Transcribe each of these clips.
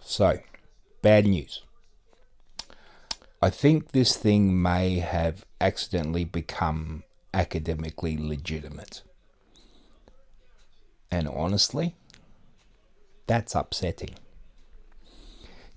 So, bad news. I think this thing may have accidentally become academically legitimate. And honestly, that's upsetting.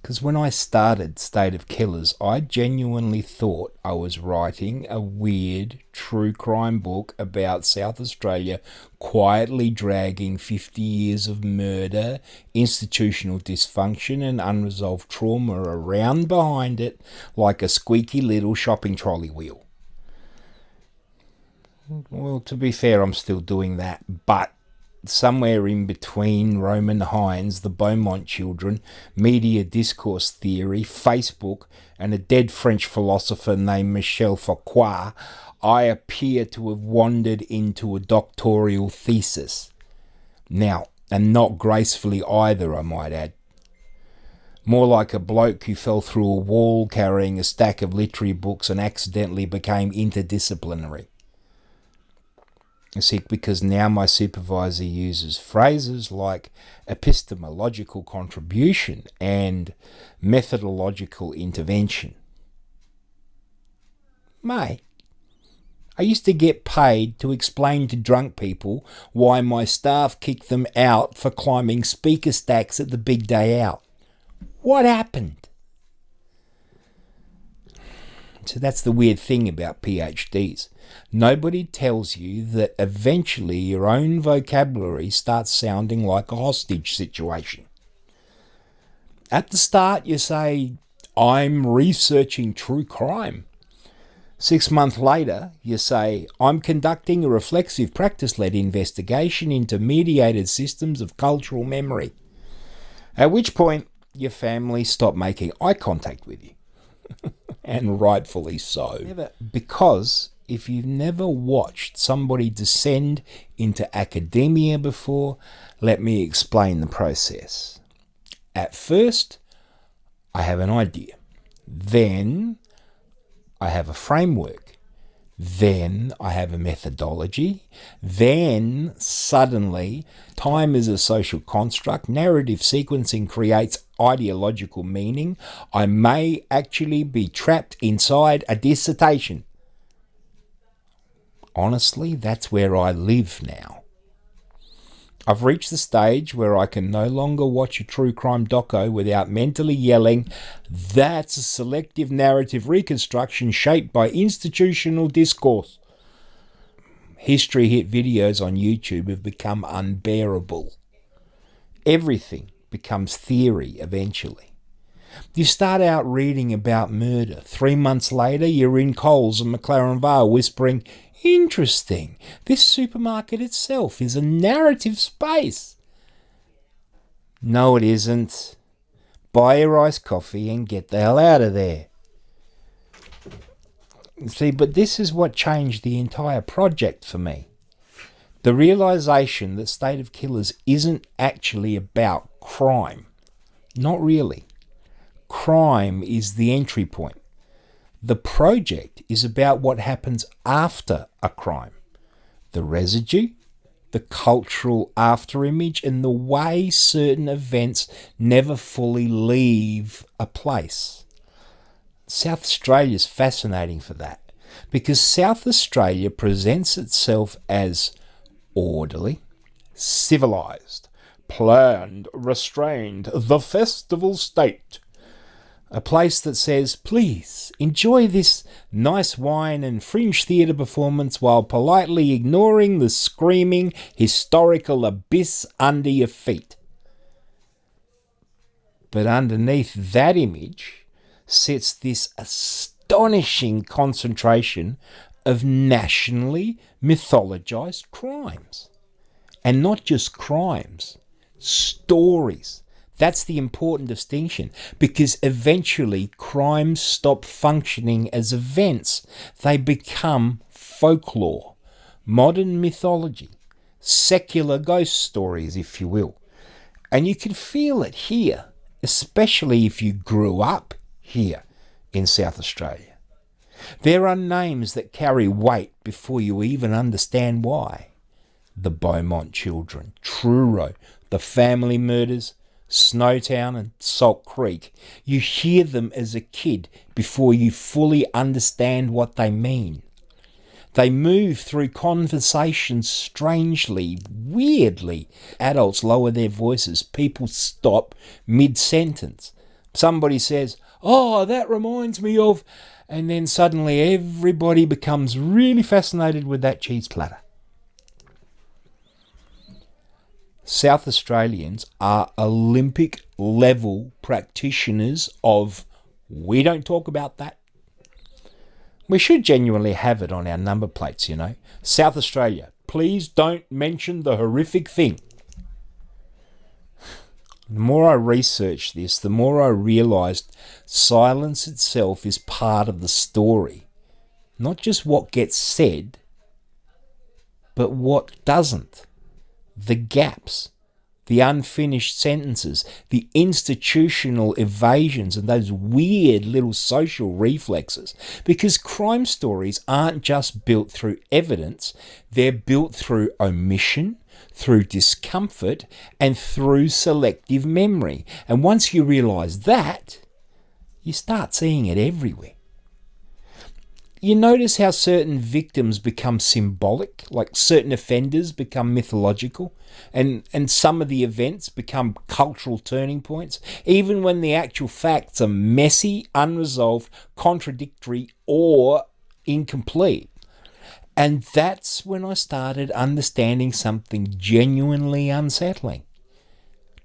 Because when I started State of Killers, I genuinely thought I was writing a weird true crime book about South Australia quietly dragging 50 years of murder, institutional dysfunction and unresolved trauma around behind it like a squeaky little shopping trolley wheel. Well, to be fair, I'm still doing that, but somewhere in between Roman Hines, the Beaumont children, media discourse theory, Facebook, and a dead French philosopher named Michel Foucault, I appear to have wandered into a doctoral thesis. Now, and not gracefully either, I might add. More like a bloke who fell through a wall carrying a stack of literary books and accidentally became interdisciplinary. See, because now my supervisor uses phrases like epistemological contribution and methodological intervention. Mate, I used to get paid to explain to drunk people why my staff kicked them out for climbing speaker stacks at the big day out. What happened? So that's the weird thing about PhDs. Nobody tells you that eventually your own vocabulary starts sounding like a hostage situation. At the start you say, I'm researching true crime. 6 months later you say, I'm conducting a reflexive practice-led investigation into mediated systems of cultural memory. At which point your family stop making eye contact with you. And rightfully so. Because if you've never watched somebody descend into academia before, let me explain the process. At first, I have an idea. Then, I have a framework. Then, I have a methodology. Then, suddenly, time is a social construct. Narrative sequencing creates ideological meaning. I may actually be trapped inside a dissertation. Honestly, that's where I live now. I've reached the stage where I can no longer watch a true crime doco without mentally yelling, that's a selective narrative reconstruction shaped by institutional discourse. History hit videos on YouTube have become unbearable. Everything becomes theory eventually. You start out reading about murder. 3 months later, you're in Coles and McLaren Vale whispering, interesting, this supermarket itself is a narrative space. No, it isn't. Buy your iced coffee and get the hell out of there. See, but this is what changed the entire project for me. The realization that State of Killers isn't actually about crime. Not really. Crime is the entry point. The project is about what happens after a crime. The residue, the cultural afterimage, and the way certain events never fully leave a place. South Australia is fascinating for that, because South Australia presents itself as orderly, civilised, planned, restrained, the festival state. A place that says, please, enjoy this nice wine and fringe theatre performance while politely ignoring the screaming historical abyss under your feet. But underneath that image sits this astonishing concentration of nationally mythologized crimes. And not just crimes, stories. That's the important distinction, because eventually crimes stop functioning as events. They become folklore, modern mythology, secular ghost stories, if you will. And you can feel it here, especially if you grew up here in South Australia. There are names that carry weight before you even understand why. the Beaumont children, Truro, the family murders, Snowtown and Salt Creek. You hear them as a kid before you fully understand what they mean. They move through conversations strangely, weirdly. Adults lower their voices. People stop mid-sentence. Somebody says, "Oh, that reminds me of..." And then suddenly everybody becomes really fascinated with that cheese platter. South Australians are Olympic level practitioners of "we don't talk about that." We should genuinely have it on our number plates, you know. South Australia, please don't mention the horrific thing. The more I researched this, the more I realised silence itself is part of the story. Not just what gets said, but what doesn't. The gaps, the unfinished sentences, the institutional evasions, and those weird little social reflexes. Because crime stories aren't just built through evidence, they're built through omission, through discomfort, and through selective memory. And once you realise that, you start seeing it everywhere. You notice how certain victims become symbolic, like certain offenders become mythological, and some of the events become cultural turning points, even when the actual facts are messy, unresolved, contradictory, or incomplete. And that's when I started understanding something genuinely unsettling.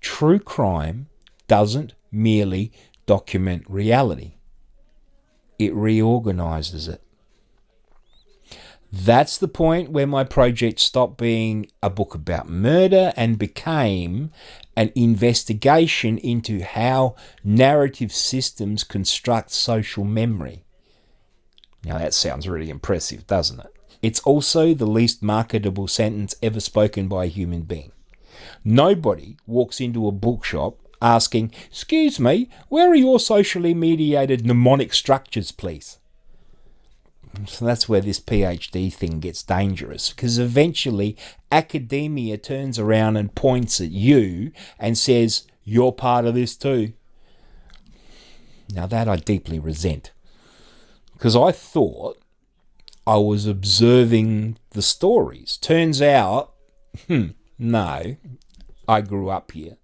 True crime doesn't merely document reality. It reorganises it. That's the point where my project stopped being a book about murder and became an investigation into how narrative systems construct social memory. Now that sounds really impressive, doesn't it? It's also the least marketable sentence ever spoken by a human being. Nobody walks into a bookshop asking, "Excuse me, where are your socially mediated mnemonic structures, please?" So that's where this PhD thing gets dangerous, because eventually academia turns around and points at you and says, "You're part of this too." Now that I deeply resent, because I thought I was observing the stories. Turns out, no, I grew up here,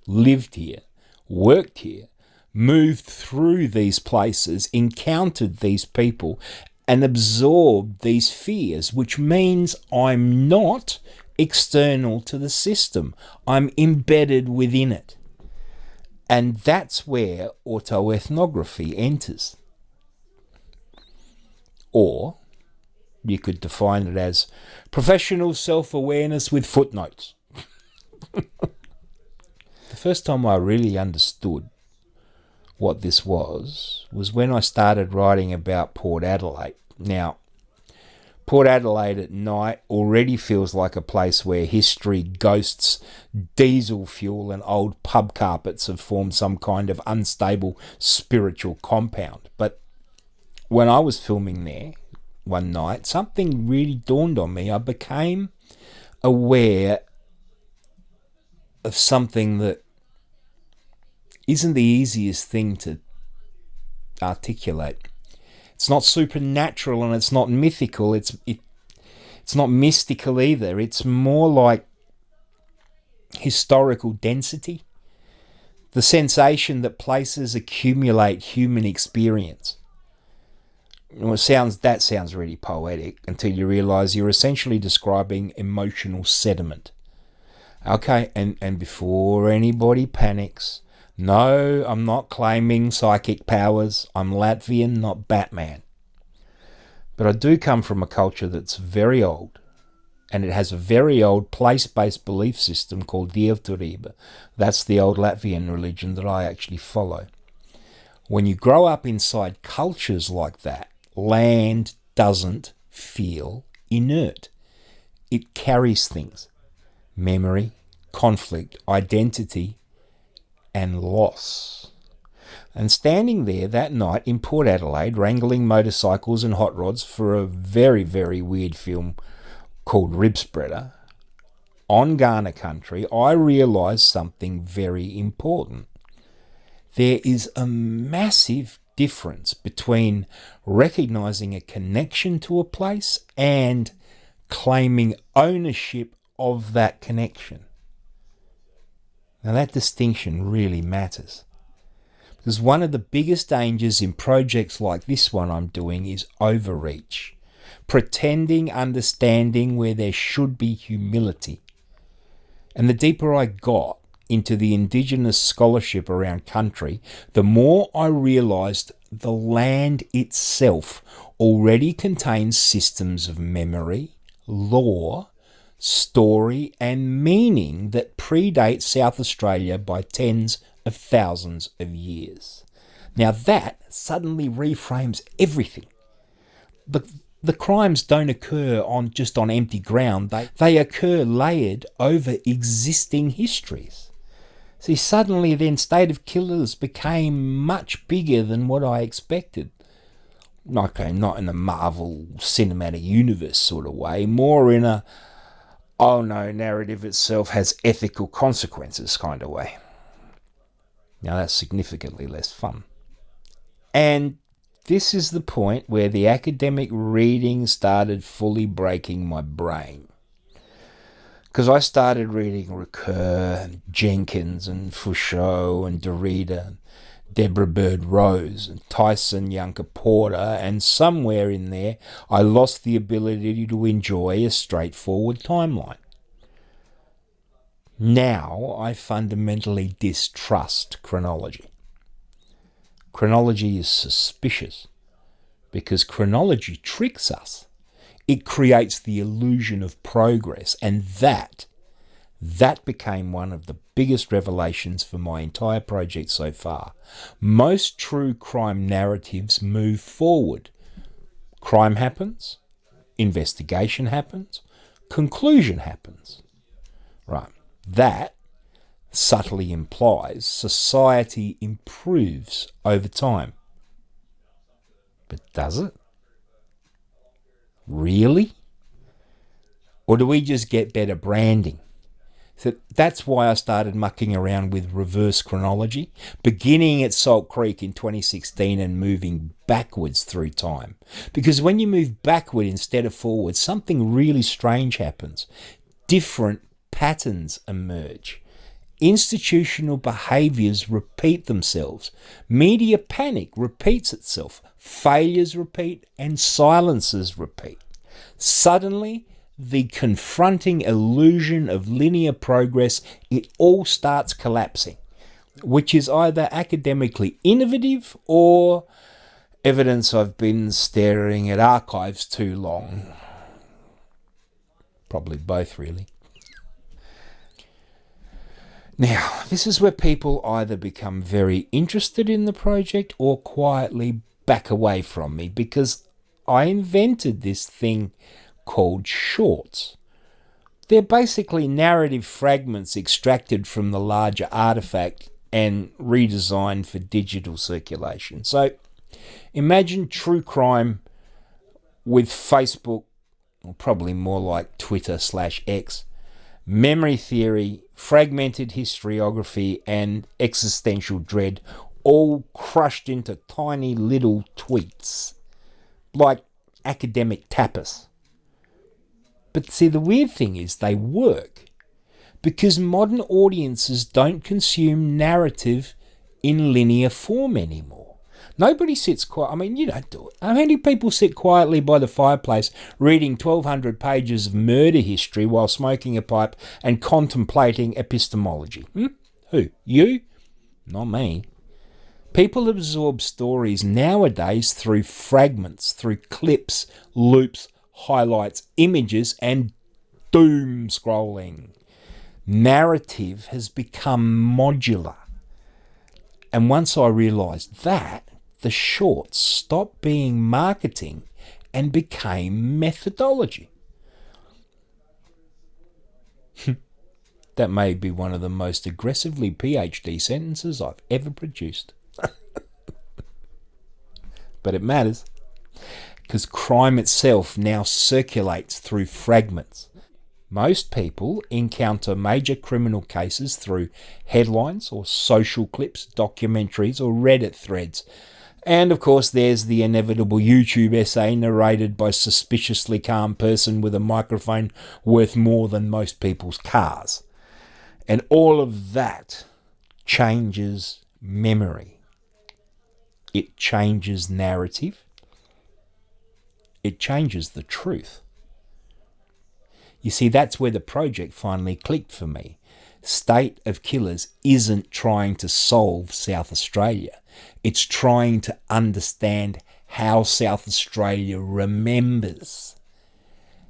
lived here, worked here, moved through these places, encountered these people, and absorbed these fears, which means I'm not external to the system. I'm embedded within it. And that's where autoethnography enters. Or you could define it as professional self-awareness with footnotes. The first time I really understood what this was when I started writing about Port Adelaide. Now, Port Adelaide at night already feels like a place where history, ghosts, diesel fuel and old pub carpets have formed some kind of unstable spiritual compound. But when I was filming there one night, something really dawned on me. I became aware of something that isn't the easiest thing to articulate. It's not supernatural and it's not mythical. It's not mystical either. It's more like historical density. The sensation that places accumulate human experience. Well, that sounds really poetic until you realise you're essentially describing emotional sediment. Okay, and before anybody panics, no, I'm not claiming psychic powers. I'm Latvian, not Batman. But I do come from a culture that's very old, and it has a very old place-based belief system called Dievturība. That's the old Latvian religion that I actually follow. When you grow up inside cultures like that, land doesn't feel inert. It carries things. Memory, conflict, identity, and loss. And standing there that night in Port Adelaide, wrangling motorcycles and hot rods for a very, very weird film called Rib Spreader, on Ghana country, I realised something very important. There is a massive difference between recognising a connection to a place and claiming ownership of that connection. Now that distinction really matters, because one of the biggest dangers in projects like this one I'm doing is overreach, pretending understanding where there should be humility. And the deeper I got into the Indigenous scholarship around country, the more I realised the land itself already contains systems of memory, law, story and meaning that predate South Australia by tens of thousands of years. Now that suddenly reframes everything. The crimes don't occur just on empty ground. They occur layered over existing histories. See, suddenly then State of Killers became much bigger than what I expected. Okay, not in a Marvel cinematic universe sort of way, more in a, oh no, narrative itself has ethical consequences kind of way. Now that's significantly less fun. And this is the point where the academic reading started fully breaking my brain. Because I started reading Ricoeur and Jenkins and Foucault and Derrida and Deborah Bird Rose and Tyson Yunker Porter, and somewhere in there I lost the ability to enjoy a straightforward timeline. Now I fundamentally distrust chronology. Chronology is suspicious because chronology tricks us. It creates the illusion of progress, and that became one of the biggest revelations for my entire project so far. Most true crime narratives move forward. Crime happens, investigation happens, conclusion happens. Right. That subtly implies society improves over time. But does it? Really? Or do we just get better branding? So that's why I started mucking around with reverse chronology, beginning at Salt Creek in 2016 and moving backwards through time. Because when you move backward instead of forward, something really strange happens. Different patterns emerge. Institutional behaviours repeat themselves. Media panic repeats itself. Failures repeat and silences repeat. Suddenly, the confronting illusion of linear progress, it all starts collapsing, which is either academically innovative or evidence I've been staring at archives too long. Probably both, really. Now, this is where people either become very interested in the project or quietly back away from me, because I invented this thing called shorts. They're basically narrative fragments extracted from the larger artefact and redesigned for digital circulation. So imagine true crime with Facebook, or probably more like Twitter/X, memory theory, fragmented historiography, and existential dread, all crushed into tiny little tweets, like academic tapas. But see, the weird thing is they work, because modern audiences don't consume narrative in linear form anymore. Nobody sits quiet. I mean, you don't do it. How many people sit quietly by the fireplace reading 1,200 pages of murder history while smoking a pipe and contemplating epistemology? Who? You? Not me. People absorb stories nowadays through fragments, through clips, loops, highlights, images, and doom scrolling. Narrative has become modular. And once I realised that, the shorts stopped being marketing and became methodology. That may be one of the most aggressively PhD sentences I've ever produced. But it matters, because crime itself now circulates through fragments. Most people encounter major criminal cases through headlines or social clips, documentaries or Reddit threads. And of course there's the inevitable YouTube essay narrated by a suspiciously calm person with a microphone worth more than most people's cars. And all of that changes memory. It changes narrative. It changes the truth. You see, that's where the project finally clicked for me. State of Killers isn't trying to solve South Australia. It's trying to understand how South Australia remembers,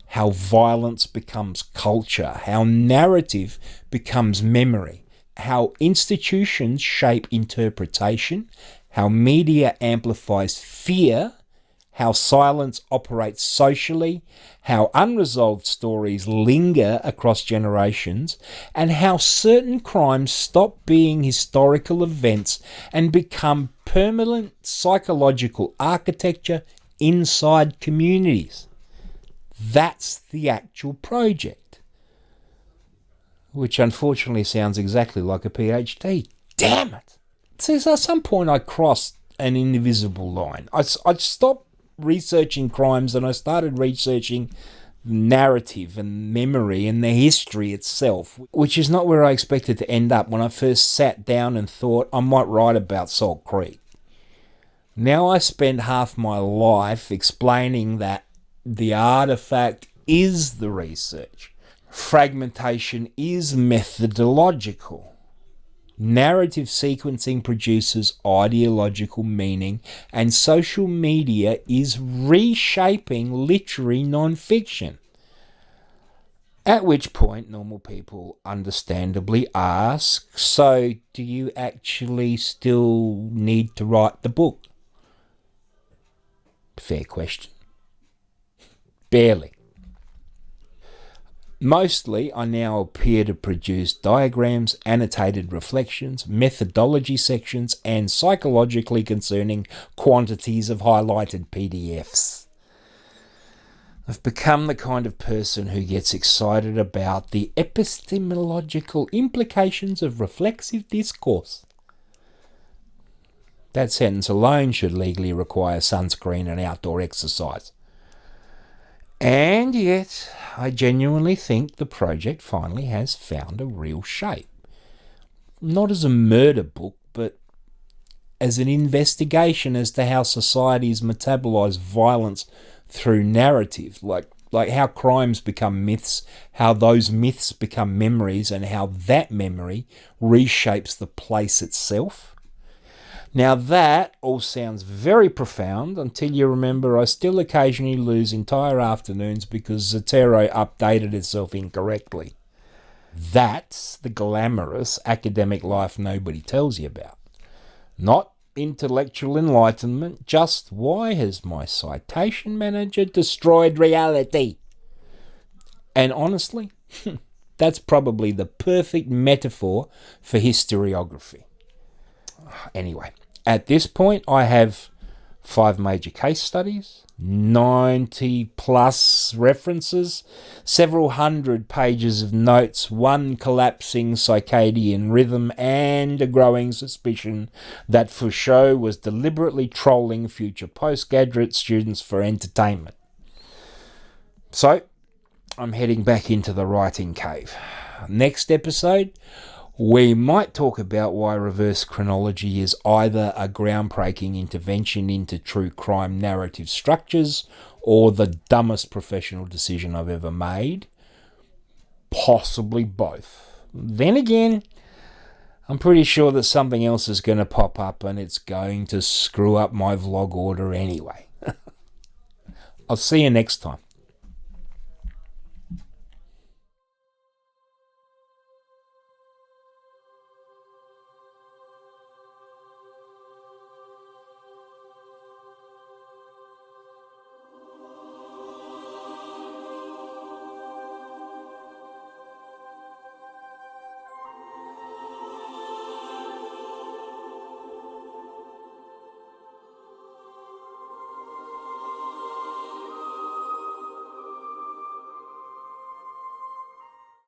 how violence becomes culture, how narrative becomes memory, how institutions shape interpretation, how media amplifies fear, how silence operates socially, how unresolved stories linger across generations, and how certain crimes stop being historical events and become permanent psychological architecture inside communities. That's the actual project. Which unfortunately sounds exactly like a PhD. Damn it! So at some point I crossed an invisible line. I stopped researching crimes and I started researching narrative and memory and the history itself, which is not where I expected to end up when I first sat down and thought I might write about Salt Creek. Now I spend half my life explaining that the artefact is the research. Fragmentation is methodological. Narrative sequencing produces ideological meaning, and social media is reshaping literary non-fiction. At which point normal people understandably ask, so do you actually still need to write the book? Fair question. Barely. Mostly, I now appear to produce diagrams, annotated reflections, methodology sections, and psychologically concerning quantities of highlighted PDFs. I've become the kind of person who gets excited about the epistemological implications of reflexive discourse. That sentence alone should legally require sunscreen and outdoor exercise. And yet, I genuinely think the project finally has found a real shape. Not as a murder book, but as an investigation as to how societies metabolize violence through narrative, like how crimes become myths, how those myths become memories, and how that memory reshapes the place itself. Now that all sounds very profound until you remember I still occasionally lose entire afternoons because Zotero updated itself incorrectly. That's the glamorous academic life nobody tells you about. Not intellectual enlightenment, just why has my citation manager destroyed reality? And honestly, that's probably the perfect metaphor for historiography. Anyway, at this point I have 5 major case studies, 90 plus references, several hundred pages of notes, 1 collapsing circadian rhythm, and a growing suspicion that Foucault was deliberately trolling future postgraduate students for entertainment. So, I'm heading back into the writing cave. Next episode, we might talk about why reverse chronology is either a groundbreaking intervention into true crime narrative structures or the dumbest professional decision I've ever made. Possibly both. Then again, I'm pretty sure that something else is going to pop up and it's going to screw up my vlog order anyway. I'll see you next time.